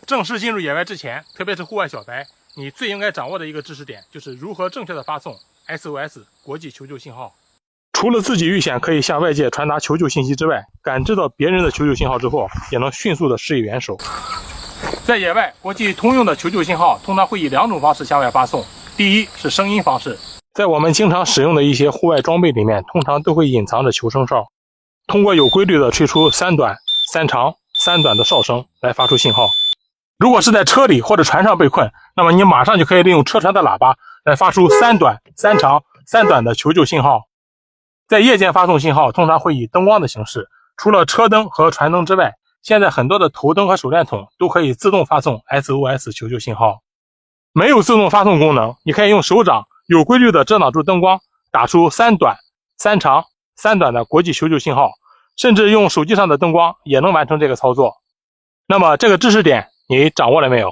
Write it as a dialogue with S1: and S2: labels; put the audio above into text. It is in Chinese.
S1: 正式进入野外之前，特别是户外小白，你最应该掌握的一个知识点就是如何正确的发送 SOS 国际求救信号。除了自己预先可以向外界传达求救信息之外，感知到别人的求救信号之后，也能迅速的施以援手。在野外，国际通用的求救信号通常会以2种方式向外发送。第一是声音方式，在我们经常使用的一些户外装备里面，通常都会隐藏着求生哨，通过有规律的吹出3短、3长、3短的哨声来发出信号。如果是在车里或者船上被困，那么你马上就可以利用车船的喇叭来发出3短、3长、3短的求救信号。在夜间发送信号通常会以灯光的形式，除了车灯和船灯之外，现在很多的头灯和手电筒都可以自动发送 SOS 求救信号。没有自动发送功能，你可以用手掌有规律的遮挡住灯光，打出3短、3长、3短的国际求救信号，甚至用手机上的灯光也能完成这个操作。那么这个知识点你掌握了没有？